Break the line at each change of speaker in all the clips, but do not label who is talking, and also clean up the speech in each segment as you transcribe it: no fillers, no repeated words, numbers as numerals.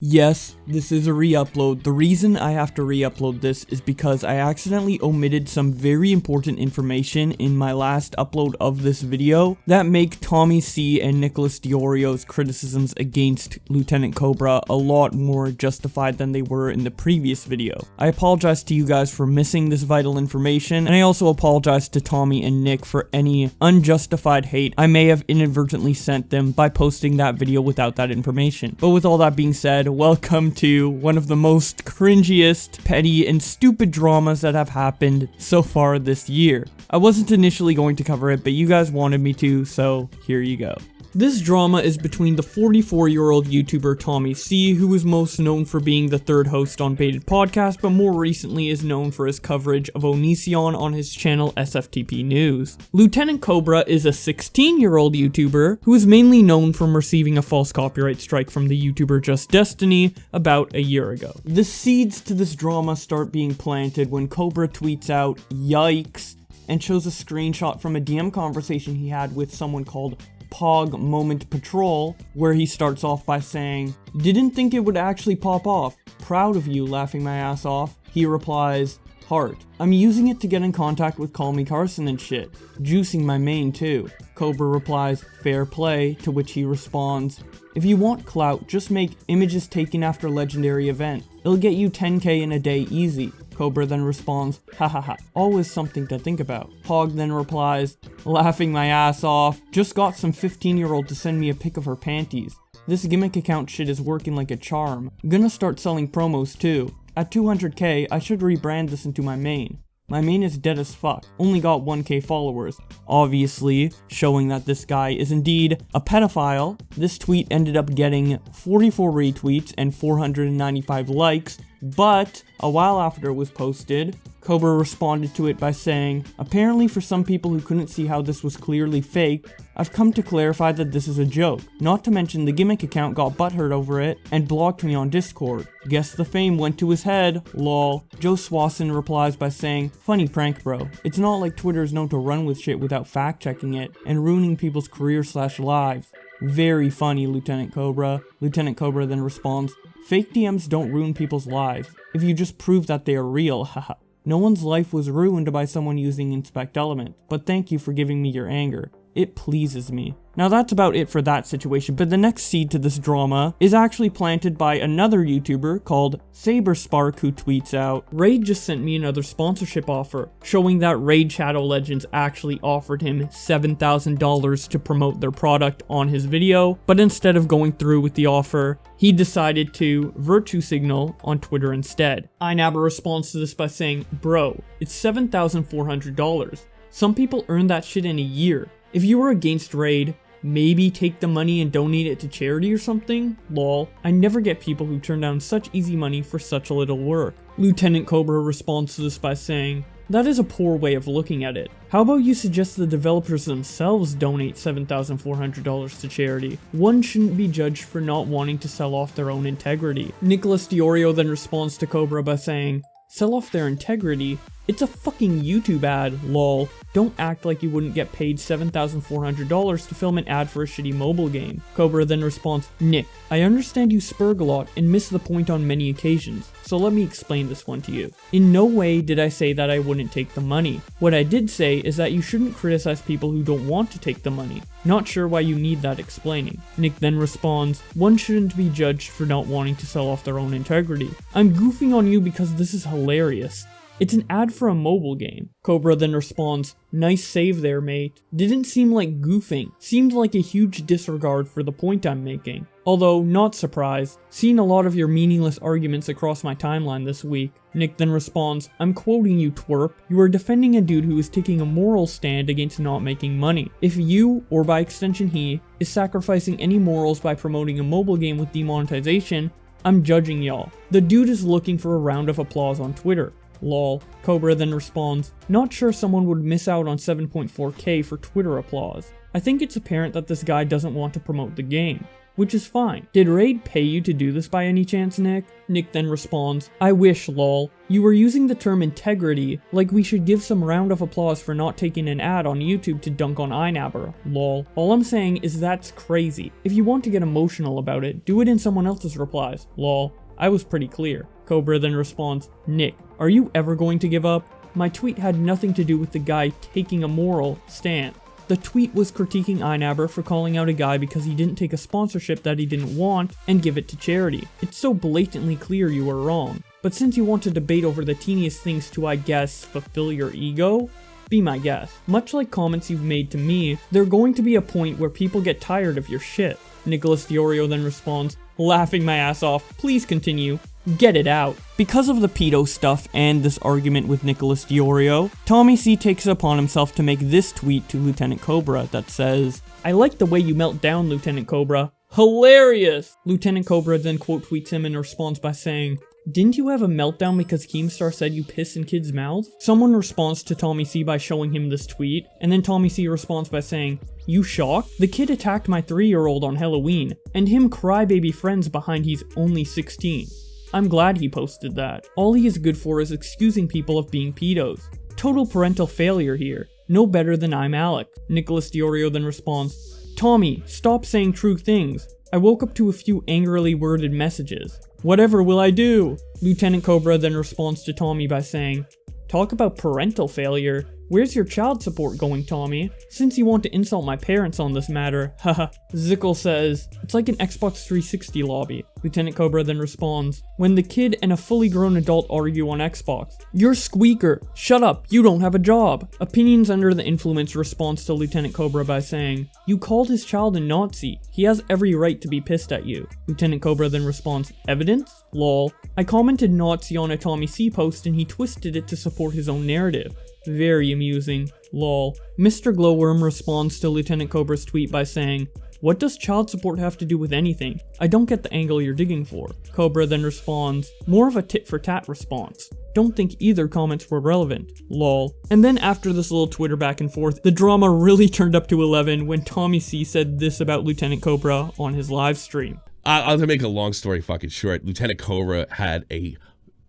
Yes, this is a re-upload. The reason I have to re-upload this is because I accidentally omitted some very important information in my last upload of this video that make Tommy C and Nicholas Diorio's criticisms against LtCobra a lot more justified than they were in the previous video. I apologize to you guys for missing this vital information, and I also apologize to Tommy and Nick for any unjustified hate I may have inadvertently sent them by posting that video without that information. But with all that being said, welcome to one of the most cringiest, petty, and stupid dramas that have happened so far this year. I wasn't initially going to cover it, but you guys wanted me to, so here you go. This drama is between the 44-year-old YouTuber Tommy C, who is most known for being the third host on Baited Podcast, but more recently is known for his coverage of Onision on his channel SFTP News. LtCobra is a 16-year-old YouTuber who is mainly known from receiving a false copyright strike from the YouTuber Just Destiny about a year ago. The seeds to this drama start being planted when Cobra tweets out, "Yikes," and shows a screenshot from a DM conversation he had with someone called Pog Moment Patrol, where he starts off by saying, "Didn't think it would actually pop off. Proud of you, laughing my ass off." He replies, "Heart. I'm using it to get in contact with Call Me Carson and shit. Juicing my main too." Cobra replies, "Fair play," to which he responds, "If you want clout, just make images taken after legendary event. It'll get you 10k in a day easy." Cobra then responds, "Hahaha, always something to think about." Pog then replies, "Laughing my ass off. Just got some 15-year-old to send me a pic of her panties. This gimmick account shit is working like a charm. Gonna start selling promos too. At 200k, I should rebrand this into my main. My main is dead as fuck. Only got 1k followers." Obviously, showing that this guy is indeed a pedophile. This tweet ended up getting 44 retweets and 495 likes, but a while after it was posted, Cobra responded to it by saying, "Apparently for some people who couldn't see how this was clearly fake, I've come to clarify that this is a joke. Not to mention the gimmick account got butthurt over it and blocked me on Discord. Guess the fame went to his head, lol." Joe Swasson replies by saying, "Funny prank, bro. It's not like Twitter is known to run with shit without fact checking it and ruining people's careers/lives. Very funny, LtCobra." LtCobra then responds, "Fake DMs don't ruin people's lives. If you just prove that they are real, haha. No one's life was ruined by someone using Inspect Element, but thank you for giving me your anger. It pleases me." Now that's about it for that situation, but the next seed to this drama is actually planted by another YouTuber called SaberSpark, who tweets out, "Raid just sent me another sponsorship offer, showing that Raid Shadow Legends actually offered him $7,000 to promote their product on his video, but instead of going through with the offer, he decided to virtue signal on Twitter instead." iNabber responds to this by saying, "Bro, it's $7,400. Some people earn that shit in a year. If you were against Raid, maybe take the money and donate it to charity or something? Lol. I never get people who turn down such easy money for such a little work." LtCobra responds to this by saying, "That is a poor way of looking at it. How about you suggest the developers themselves donate $7,400 to charity? One shouldn't be judged for not wanting to sell off their own integrity." Nicholas Diorio then responds to Cobra by saying, "Sell off their integrity? It's a fucking YouTube ad, lol. Don't act like you wouldn't get paid $7,400 to film an ad for a shitty mobile game." Cobra then responds, "Nick, I understand you spurg a lot and miss the point on many occasions, so let me explain this one to you. In no way did I say that I wouldn't take the money. What I did say is that you shouldn't criticize people who don't want to take the money. Not sure why you need that explaining." Nick then responds, "One shouldn't be judged for not wanting to sell off their own integrity. I'm goofing on you because this is hilarious. It's an ad for a mobile game." Cobra then responds, "Nice save there, mate. Didn't seem like goofing. Seemed like a huge disregard for the point I'm making. Although, not surprised. Seen a lot of your meaningless arguments across my timeline this week." Nick then responds, "I'm quoting you, twerp. You are defending a dude who is taking a moral stand against not making money. If you, or by extension he, is sacrificing any morals by promoting a mobile game with demonetization, I'm judging y'all. The dude is looking for a round of applause on Twitter. Lol." Cobra then responds, "Not sure someone would miss out on 7.4k for Twitter applause. I think it's apparent that this guy doesn't want to promote the game. which is fine. Did Raid pay you to do this by any chance, Nick? Nick then responds, I wish, lol. You were using the term integrity, like we should give some round of applause for not taking an ad on YouTube to dunk on iNabber, lol. All I'm saying is that's crazy. If you want to get emotional about it, do it in someone else's replies, lol. I was pretty clear. Cobra then responds, Nick, are you ever going to give up? My tweet had nothing to do with the guy taking a moral stand. The tweet was critiquing iNabber for calling out a guy because he didn't take a sponsorship that he didn't want and give it to charity. It's so blatantly clear you were wrong. But since you want to debate over the teeniest things to, I guess, fulfill your ego, be my guest. Much like comments you've made to me, there's going to be a point where people get tired of your shit. Nicholas Diorio then responds, laughing my ass off, please continue. Get it out. Because of the pedo stuff and this argument with Nicholas Diorio, Tommy C takes it upon himself to make this tweet to LtCobra that says, I like the way you melt down, LtCobra. Hilarious! LtCobra then quote tweets him in response by saying, didn't you have a meltdown because Keemstar said you piss in kids' mouths? Someone responds to Tommy C by showing him this tweet, and then Tommy C responds by saying, you shocked? The kid attacked my 3-year-old on Halloween, and him crybaby friends behind he's only 16. I'm glad he posted that. All he is good for is excusing people of being pedos. Total parental failure here. No better than I'm Alec. Nicholas Diorio then responds, Tommy, stop saying true things. I woke up to a few angrily worded messages. Whatever will I do? LtCobra then responds to Tommy by saying, talk about parental failure. Where's your child support going, Tommy? Since you want to insult my parents on this matter, haha. Zickle says, it's like an Xbox 360 lobby. LtCobra then responds, when the kid and a fully grown adult argue on Xbox. You're Squeaker. Shut up, you don't have a job. Opinions Under the Influence responds to LtCobra by saying, you called his child a Nazi. He has every right to be pissed at you. LtCobra then responds, evidence? Lol. I commented Nazi on a Tommy C post and he twisted it to support his own narrative. Very amusing. Lol. Mr. Glowworm responds to LtCobra's tweet by saying, what does child support have to do with anything? I don't get the angle you're digging for. Cobra then responds, more of a tit for tat response. Don't think either comments were relevant. Lol. And then after this little Twitter back and forth, the drama really turned up to 11 when Tommy C said this about LtCobra on his live stream.
I'll make a long story fucking short. LtCobra had a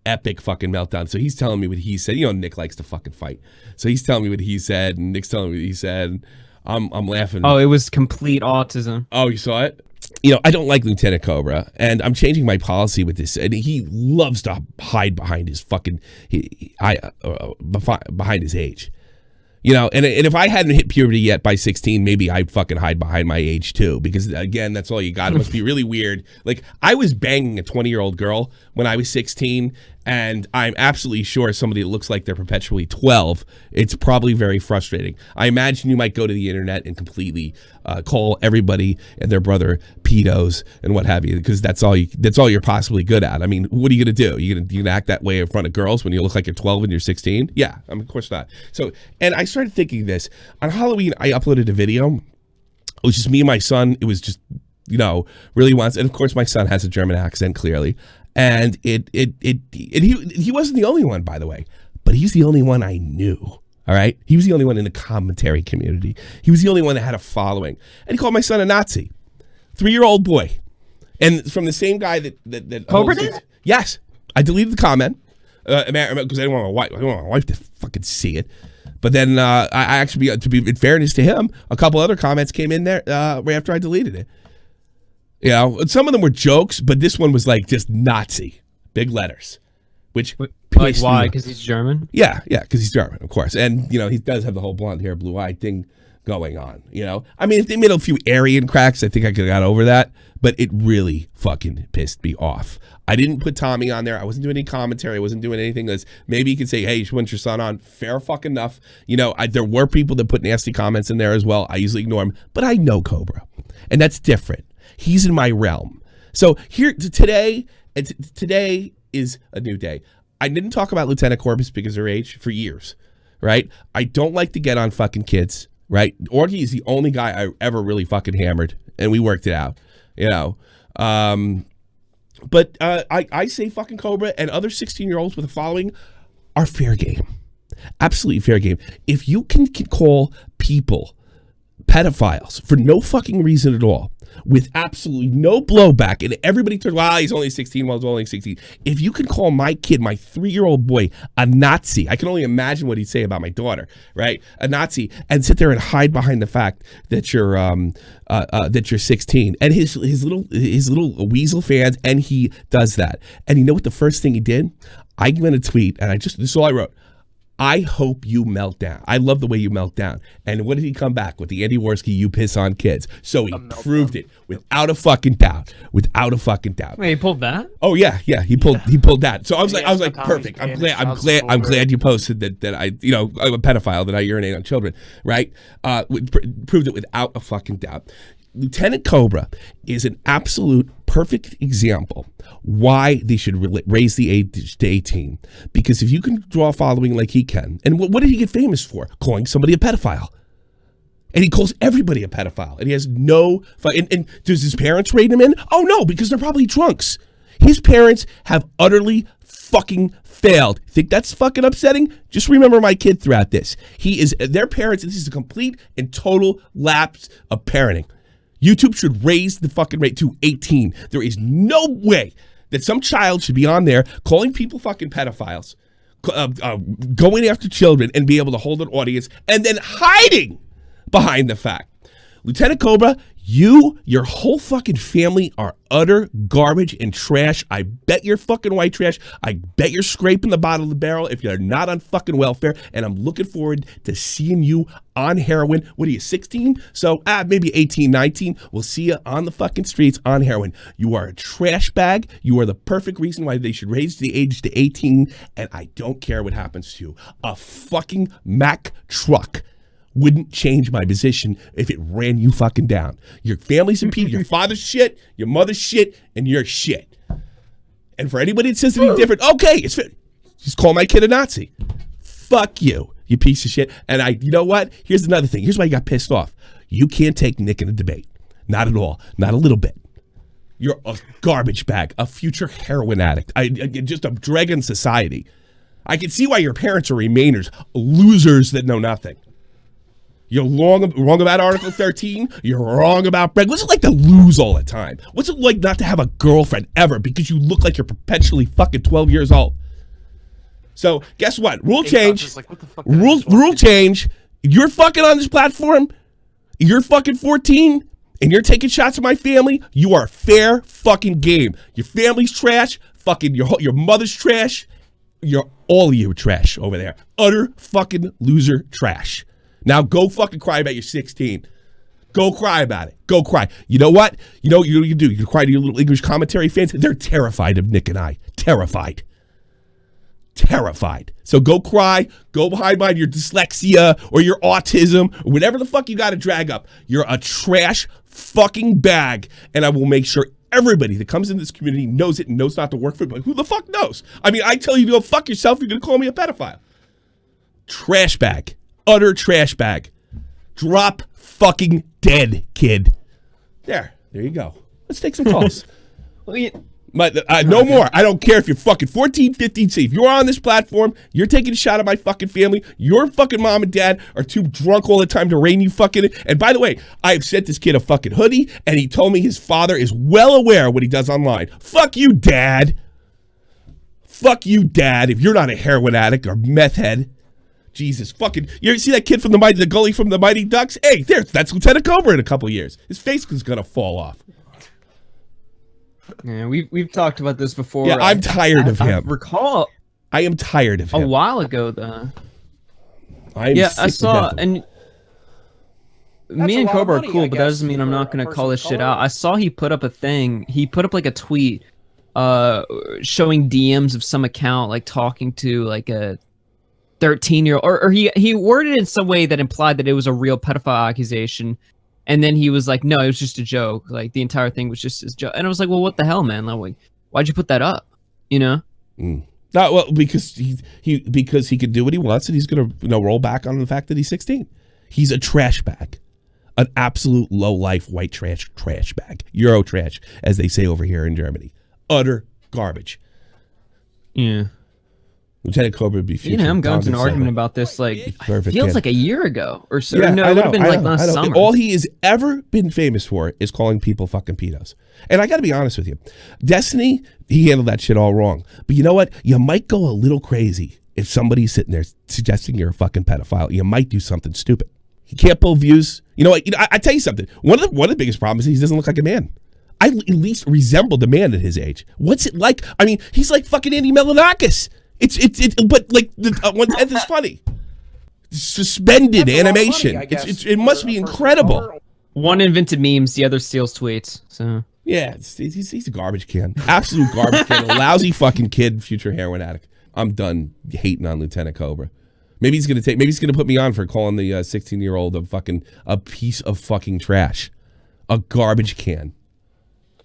epic fucking meltdown. So he's telling me what he said. You know, Nick likes to fucking fight. So he's telling me what he said, and Nick's telling me what he said. I'm laughing.
Oh, it was complete autism.
Oh, you saw it? You know, I don't like LtCobra, and I'm changing my policy with this. And he loves to hide behind his fucking, behind his age. You know, and if I hadn't hit puberty yet by 16, maybe I'd fucking hide behind my age too. Because again, that's all you got. It must be really weird. Like, I was banging a 20-year-old girl when I was 16, and I'm absolutely sure somebody that looks like they're perpetually 12, it's probably very frustrating. I imagine you might go to the internet and completely call everybody and their brother pedos and what have you, because that's all you're possibly good at. I mean, what are you gonna do? You gonna act that way in front of girls when you look like you're 12 and you're 16? Yeah, I mean, of course not. So, and I started thinking this on Halloween. I uploaded a video. It was just me and my son. It was just, you know, really wants, and of course my son has a German accent clearly. And he wasn't the only one, by the way, but he's the only one I knew. All right. He was the only one in the commentary community. He was the only one that had a following. And he called my son a Nazi. 3-year-old boy. And from the same guy that
Cobra did?
Yes. I deleted the comment because I didn't want my wife to fucking see it. But then I actually, to be in fairness to him, a couple other comments came in there right after I deleted it. You know, some of them were jokes, but this one was like just Nazi, big letters, which
like why? Because he's German.
Yeah, because he's German, of course, and you know he does have the whole blonde hair, blue eye thing going on. You know, I mean, if they made a few Aryan cracks, I think I could have got over that, but it really fucking pissed me off. I didn't put Tommy on there. I wasn't doing any commentary. I wasn't doing anything. Maybe you could say, hey, you should want your son on. Fair fucking enough. You know, there were people that put nasty comments in there as well. I usually ignore them, but I know Cobra, and that's different. He's in my realm. So here today is a new day. I didn't talk about Lieutenant Corbus because of her age for years, right? I don't like to get on fucking kids, right? Orgy is the only guy I ever really fucking hammered, and we worked it out, you know. But I say fucking Cobra and other 16-year-olds with a following are fair game. Absolutely fair game. If you can call people pedophiles for no fucking reason at all, with absolutely no blowback, and everybody turns, wow, he's only 16, well, he's only 16. If you can call my kid, my 3-year-old boy, a Nazi, I can only imagine what he'd say about my daughter, right? A Nazi, and sit there and hide behind the fact that you're 16, and his little weasel fans, and he does that. And you know what the first thing he did? I went a tweet, and this is all I wrote. I hope you melt down. I love the way you melt down. And what did he come back with? The Andy Worski, you piss on kids. So he proved it without a fucking doubt. Without a fucking doubt.
Wait, he pulled that?
Oh yeah, he pulled that. So I was like, perfect. I'm glad you posted that I'm a pedophile, that I urinate on children, right? Proved it without a fucking doubt. LtCobra is an absolute perfect example why they should raise the age to 18. Because if you can draw a following like he can, and what did he get famous for? Calling somebody a pedophile. And he calls everybody a pedophile. And he has no fun. And does his parents rein him in? Oh no, because they're probably drunks. His parents have utterly fucking failed. Think that's fucking upsetting? Just remember my kid throughout this. Their parents, this is a complete and total lapse of parenting. YouTube should raise the fucking rate to 18. There is no way that some child should be on there calling people fucking pedophiles, going after children, and be able to hold an audience and then hiding behind the fact. LtCobra, your whole fucking family are utter garbage and trash. I bet you're fucking white trash. I bet you're scraping the bottom of the barrel if you're not on fucking welfare. And I'm looking forward to seeing you on heroin. What are you, 16? So maybe 18, 19. We'll see you on the fucking streets on heroin. You are a trash bag. You are the perfect reason why they should raise the age to 18. And I don't care what happens to you. A fucking Mack truck wouldn't change my position if it ran you fucking down. Your family's in peace. Your father's shit, your mother's shit, and your shit. And for anybody that says anything different, okay, just call my kid a Nazi. Fuck you, you piece of shit. And you know what? Here's another thing. Here's why you got pissed off. You can't take Nick in a debate. Not at all. Not a little bit. You're a garbage bag, a future heroin addict, just a drag on society. I can see why your parents are remainers, losers that know nothing. You're wrong about Article 13. You're wrong about bread. What's it like to lose all the time? What's it like not to have a girlfriend ever because you look like you're perpetually fucking 12 years old? So guess what? Rule change. Like, what the fuck rule change. You're fucking on this platform. You're fucking 14 and you're taking shots at my family. You are fair fucking game. Your family's trash. Fucking your mother's trash. All of you are trash over there. Utter fucking loser trash. Now go fucking cry about your 16. Go cry about it. Go cry. You know what? You know what you do? You cry to your little English commentary fans. They're terrified of Nick and I. Terrified. So go cry. Go behind your dyslexia or your autism or whatever the fuck you got to drag up. You're a trash fucking bag, and I will make sure everybody that comes in this community knows it and knows not to work for it. But who the fuck knows? I mean, I tell you to go fuck yourself, you're going to call me a pedophile. Trash bag. Utter trash bag. Drop fucking dead, kid. There you go. Let's take some calls. No more. I don't care if you're fucking 14, 15. See, if you're on this platform, you're taking a shot at my fucking family. Your fucking mom and dad are too drunk all the time to rein you fucking in. And by the way, I've sent this kid a fucking hoodie, and he told me his father is well aware of what he does online. Fuck you, Dad. Fuck you, Dad, if you're not a heroin addict or meth head. Jesus fucking, you ever see that kid from the goalie from the Mighty Ducks? Hey, that's LtCobra in a couple of years. His face is gonna fall off.
Yeah, we've talked about this before.
Yeah, I'm tired of him.
I
am tired of him.
A while ago, though.
I
saw, and me and Cobra are cool, but that doesn't mean I'm not gonna call this shit out. I saw he put up a thing. He put up like a tweet, showing DMs of some account, like talking to like a 13-year-old, or he worded it in some way that implied that it was a real pedophile accusation, and then he was like, no, it was just a joke, like the entire thing was just a joke. And I was like, well, what the hell, man, like, why'd you put that up, you know?
Not well, because he could do what he wants, and he's gonna roll back on the fact that he's 16. He's a trash bag, an absolute low life white trash bag, Euro trash, as they say over here in Germany. Utter garbage.
Yeah.
Lieutenant Cobra would be future.
You know, I'm going to an
Thompson
argument
Silva.
about this, like,
Perfect
feels
kid.
like a year ago or so.
Yeah,
No,
I
it would
know,
have been
I
like
know,
last
I know.
summer.
All he has ever been famous for is calling people fucking pedos. And I got to be honest with you. Destiny, he handled that shit all wrong. But you know what? You might go a little crazy if somebody's sitting there suggesting you're a fucking pedophile. You might do something stupid. He can't pull views. You know what? I tell you something. One of the biggest problems is he doesn't look like a man. I at least resembled a man at his age. What's it like? I mean, he's like fucking Andy Milonakis. But like the 1/10 is funny. Suspended animation. Money, it must be incredible.
One invented memes, the other steals tweets. So
yeah, he's a garbage can. Absolute garbage can. A lousy fucking kid, future heroin addict. I'm done hating on Lieutenant Cobra. Maybe he's gonna put me on for calling the 16-year-old a piece of fucking trash, a garbage can.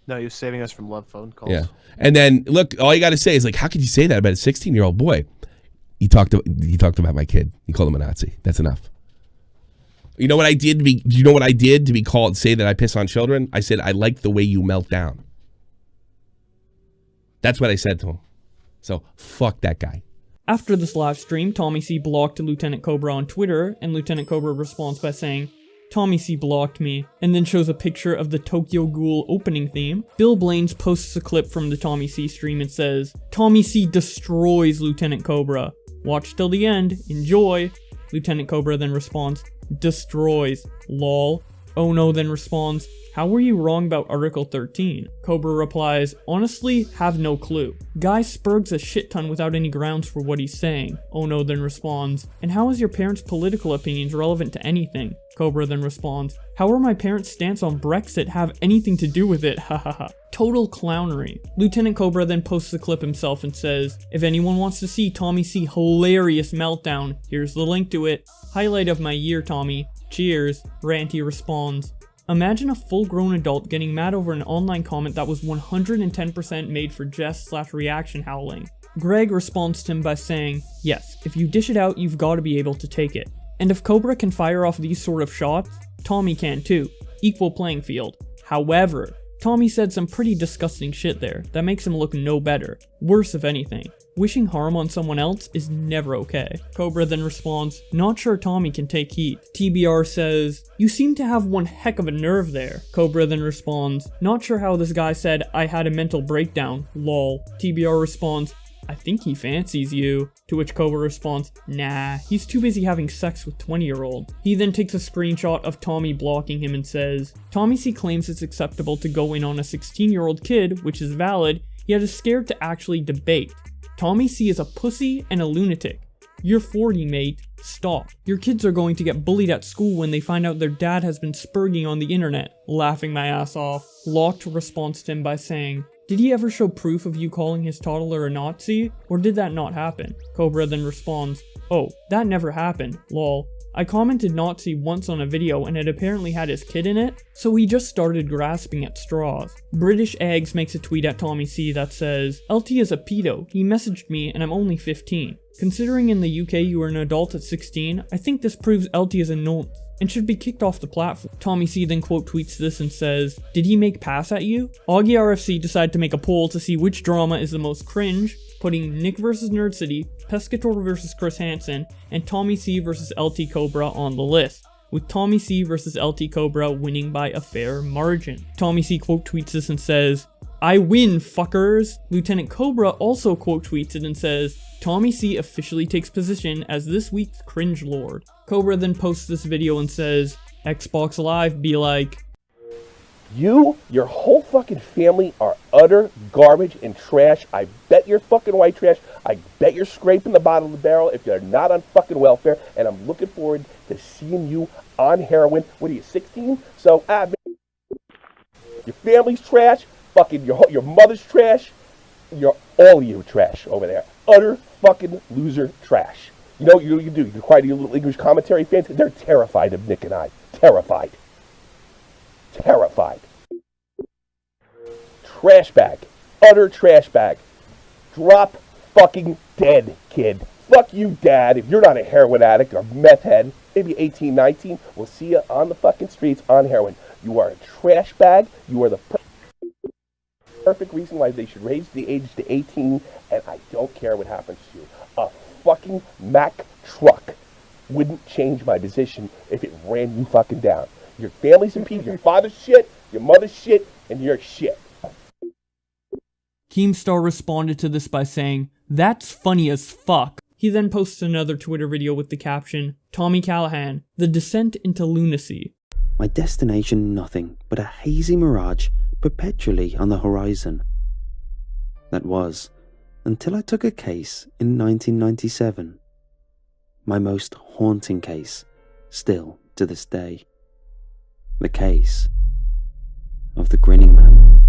No, he was saving us from love phone calls.
Yeah, and then look, all you got to say is like, how could you say that about a 16-year-old boy? He talked about my kid. He called him a Nazi. That's enough. You know what I did to be? You know what I did to be called? Say that I piss on children? I said I like the way you melt down. That's what I said to him. So fuck that guy.
After this live stream, Tommy C blocked Lieutenant Cobra on Twitter, and Lieutenant Cobra responds by saying, "Tommy C blocked me," and then shows a picture of the Tokyo Ghoul opening theme. Bill Blaines posts a clip from the Tommy C stream and says, "Tommy C destroys Lieutenant Cobra. Watch till the end. Enjoy." Lieutenant Cobra then responds, "Destroys. Lol." Oh no then responds, "How were you wrong about Article 13? Cobra replies, "Honestly, have no clue." Guy spurgs a shit ton without any grounds for what he's saying. Oh no then responds, "And how is your parents' political opinions relevant to anything?" Cobra then responds, "How are my parents' stance on Brexit have anything to do with it? Hahaha." Total clownery. Lieutenant Cobra then posts the clip himself and says, "If anyone wants to see Tommy C hilarious meltdown, here's the link to it. Highlight of my year, Tommy. Cheers." Ranty responds, "Imagine a full-grown adult getting mad over an online comment that was 110% made for jest/reaction howling." Greg responds to him by saying, "Yes, if you dish it out, you've got to be able to take it. And if Cobra can fire off these sort of shots, Tommy can too. Equal playing field. However, Tommy said some pretty disgusting shit there that makes him look no better. Worse if anything. Wishing harm on someone else is never okay." Cobra then responds, "Not sure Tommy can take heat." TBR says, "You seem to have one heck of a nerve there." Cobra then responds, "Not sure how this guy said I had a mental breakdown, lol." TBR responds, "I think he fancies you." To which Cobra responds, "Nah, he's too busy having sex with 20-year-old. He then takes a screenshot of Tommy blocking him and says, "Tommy C claims it's acceptable to go in on a 16-year-old kid, which is valid, yet is scared to actually debate. Tommy C is a pussy and a lunatic. You're 40, mate. Stop. Your kids are going to get bullied at school when they find out their dad has been spurging on the internet." Laughing my ass off. Locked responds to him by saying, "Did he ever show proof of you calling his toddler a Nazi? Or did that not happen?" Cobra then responds, "Oh, that never happened, lol. I commented Nazi once on a video and it apparently had his kid in it, so he just started grasping at straws." British Eggs makes a tweet at Tommy C that says, "LT is a pedo. He messaged me and I'm only 15. Considering in the UK you were an adult at 16, I think this proves LT is a nonce and should be kicked off the platform." Tommy C then quote tweets this and says, "Did he make pass at you?" Augie RFC decided to make a poll to see which drama is the most cringe, putting Nick vs Nerd City, Pescator vs Chris Hansen, and Tommy C vs LtCobra on the list, with Tommy C vs LtCobra winning by a fair margin. Tommy C quote tweets this and says, "I win, fuckers." Lieutenant Cobra also quote tweets it and says, "Tommy C officially takes position as this week's cringe lord." Cobra then posts this video and says, "Xbox Live be like,
you, your whole fucking family are utter garbage and trash. I bet you're fucking white trash. I bet you're scraping the bottom of the barrel if you're not on fucking welfare. And I'm looking forward to seeing you on heroin." What are you, 16? So, man, your family's trash. Fucking your mother's trash. All of you trash over there. Utter fucking loser trash. You know what you do? You quiet your little English commentary fans. They're terrified of Nick and I. Terrified. Terrified. Trash bag. Utter trash bag. Drop fucking dead, kid. Fuck you, Dad. If you're not a heroin addict or meth head, maybe 18, 19, we'll see you on the fucking streets on heroin. You are a trash bag. You are the perfect reason why they should raise the age to 18, and I don't care what happens to you. A fucking Mack truck wouldn't change my position if it ran you fucking down. Your family's in peace, your father's shit, your mother's shit, and your shit.
Keemstar responded to this by saying, "That's funny as fuck." He then posts another Twitter video with the caption, "Tommy Callahan, the descent into lunacy."
My destination nothing but a hazy mirage perpetually on the horizon. That was, until I took a case in 1997. My most haunting case, still to this day. The case of the Grinning Man.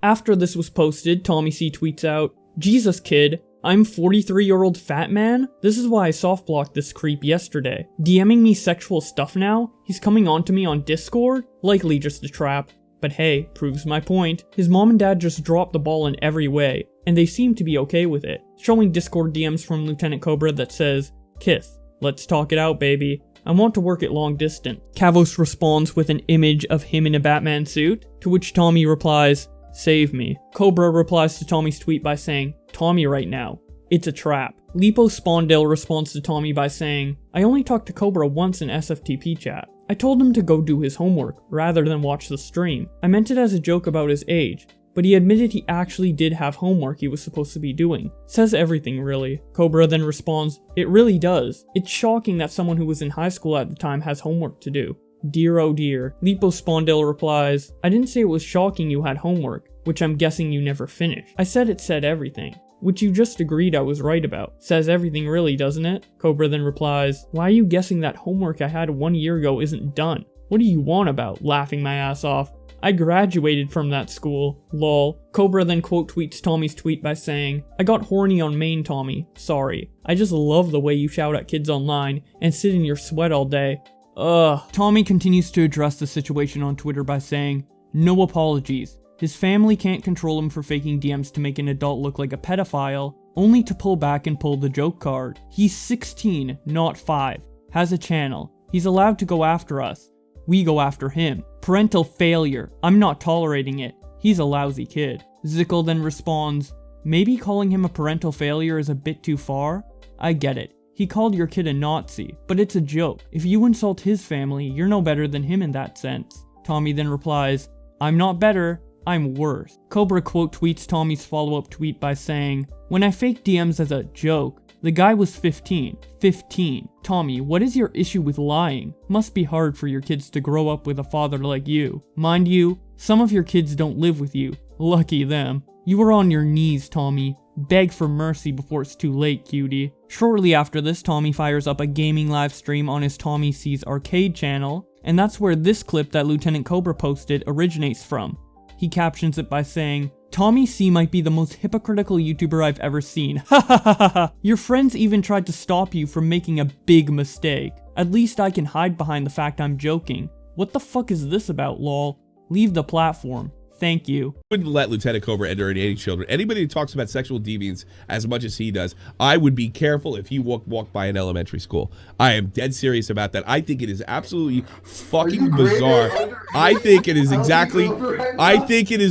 After this was posted, Tommy C tweets out, "Jesus kid, I'm 43-year-old fat man? This is why I soft-blocked this creep yesterday. DMing me sexual stuff now? He's coming on to me on Discord? Likely just a trap. But hey, proves my point. His mom and dad just dropped the ball in every way, and they seem to be okay with it." Showing Discord DMs from LtCobra that says, "Kiss, let's talk it out, baby. I want to work at long distance." Kavos responds with an image of him in a Batman suit, to which Tommy replies, "Save me." Cobra replies to Tommy's tweet by saying, "Tommy right now. It's a trap." Lipo Spawndale responds to Tommy by saying, "I only talked to Cobra once in SFTP chat. I told him to go do his homework, rather than watch the stream. I meant it as a joke about his age, but he admitted he actually did have homework he was supposed to be doing. Says everything, really." Cobra then responds, "It really does. It's shocking that someone who was in high school at the time has homework to do. Dear oh dear." Lipo Spawndale replies, "I didn't say it was shocking you had homework, which I'm guessing you never finished. I said it said everything, which you just agreed I was right about. Says everything really, doesn't it?" Cobra then replies, "Why are you guessing that homework I had 1 year ago isn't done? What do you want about?" Laughing my ass off. "I graduated from that school. Lol." Cobra then quote tweets Tommy's tweet by saying, "I got horny on main, Tommy. Sorry. I just love the way you shout at kids online and sit in your sweat all day. Ugh." Tommy continues to address the situation on Twitter by saying, "No apologies. His family can't control him for faking DMs to make an adult look like a pedophile, only to pull back and pull the joke card. He's 16, not 5. Has a channel. He's allowed to go after us. We go after him. Parental failure. I'm not tolerating it. He's a lousy kid." Zickle then responds, "Maybe calling him a parental failure is a bit too far? I get it. He called your kid a Nazi, but it's a joke. If you insult his family, you're no better than him in that sense." Tommy then replies, "I'm not better. I'm worse." Cobra quote tweets Tommy's follow-up tweet by saying, "When I fake DMs as a joke, the guy was 15. 15. Tommy, what is your issue with lying? Must be hard for your kids to grow up with a father like you. Mind you, some of your kids don't live with you. Lucky them. You are on your knees, Tommy. Beg for mercy before it's too late, cutie." Shortly after this, Tommy fires up a gaming live stream on his Tommy C's Arcade channel, and that's where this clip that LtCobra posted originates from. He captions it by saying, "Tommy C might be the most hypocritical YouTuber I've ever seen. Ha ha ha ha ha. Your friends even tried to stop you from making a big mistake. At least I can hide behind the fact I'm joking. What the fuck is this about, lol? Leave the platform. Thank you."
I wouldn't let LtCobra enter any children. Anybody who talks about sexual deviance as much as he does, I would be careful if he walked by an elementary school. I am dead serious about that. I think it is absolutely fucking bizarre. I think it is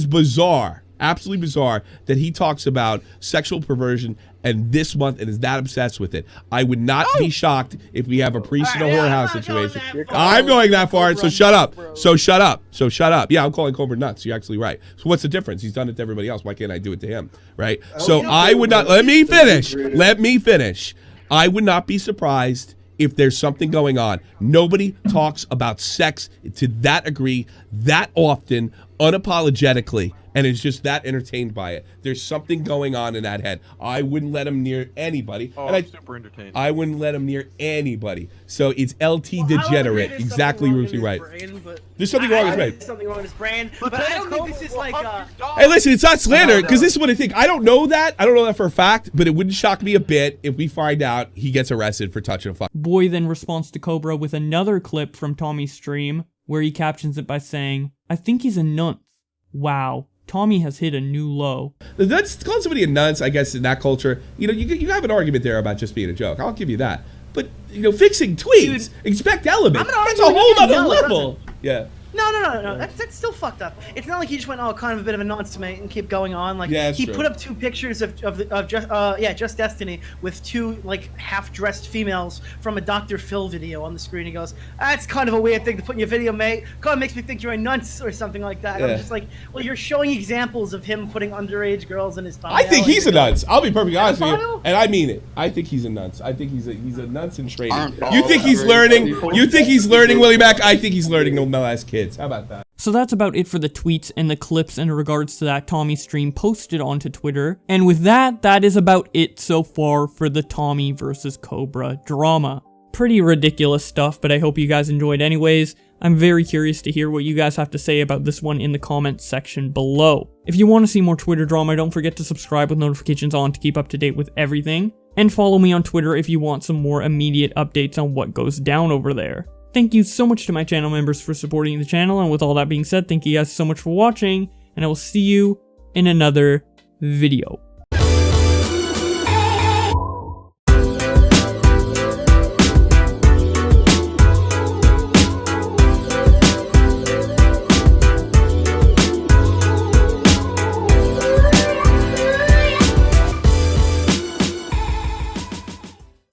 bizarre. Absolutely bizarre that he talks about sexual perversion and this month and is that obsessed with it. I would not be shocked if we have a priest in a whorehouse situation. I'm going that far, so shut up. So shut up. Yeah, I'm calling Cobra nuts. You're actually right. So what's the difference? He's done it to everybody else. Why can't I do it to him? Right? So I would not, let me finish. I would not be surprised if there's something going on. Nobody talks about sex to that degree, that often, unapologetically, and is just that entertained by it. There's something going on in that head. I wouldn't let him near anybody.
Oh,
and
I'm super entertained.
I wouldn't let him near anybody. So it's LT degenerate. Exactly, Ruthie, right. There's something wrong with his brain.
There's something wrong with his brand, but I don't think this is like
Hey, listen, it's not slander, because this is what I think. I don't know that. I don't know that for a fact, but it wouldn't shock me a bit if we find out he gets arrested for touching a fuck.
Boy then responds to Cobra with another clip from Tommy's stream, where he captions it by saying, "I think he's a nunce. Wow. Tommy has hit a new low."
That's calling somebody a nunce, I guess, in that culture. You know, you have an argument there about just being a joke. I'll give you that. But fixing tweets. Expect Element. That's a whole other level. Yeah.
No. That's still fucked up. It's not like he just went, kind of a bit of a nonce, mate, and keep going on. Like, he put up 2 pictures of Just Destiny with 2 like half-dressed females from a Dr. Phil video on the screen. He goes, "That's kind of a weird thing to put in your video, mate. Kind of makes me think you're a nunce or something like that." And I'm just like, well, you're showing examples of him putting underage girls in his thumbnail.
I think he's a nunce. I'll be perfectly honest with you, and I mean it. I think he's a nunce. I think he's a nunce in training. You think he's learning? You think he's learning, Willie Mac? I think he's learning to molest kids. How about that?
So that's about it for the tweets and the clips in regards to that Tommy stream posted onto Twitter. And with that, that is about it so far for the Tommy versus Cobra drama. Pretty ridiculous stuff, but I hope you guys enjoyed anyways. I'm very curious to hear what you guys have to say about this one in the comments section below. If you want to see more Twitter drama, don't forget to subscribe with notifications on to keep up to date with everything. And follow me on Twitter if you want some more immediate updates on what goes down over there. Thank you so much to my channel members for supporting the channel, and with all that being said, thank you guys so much for watching, and I will see you in another video.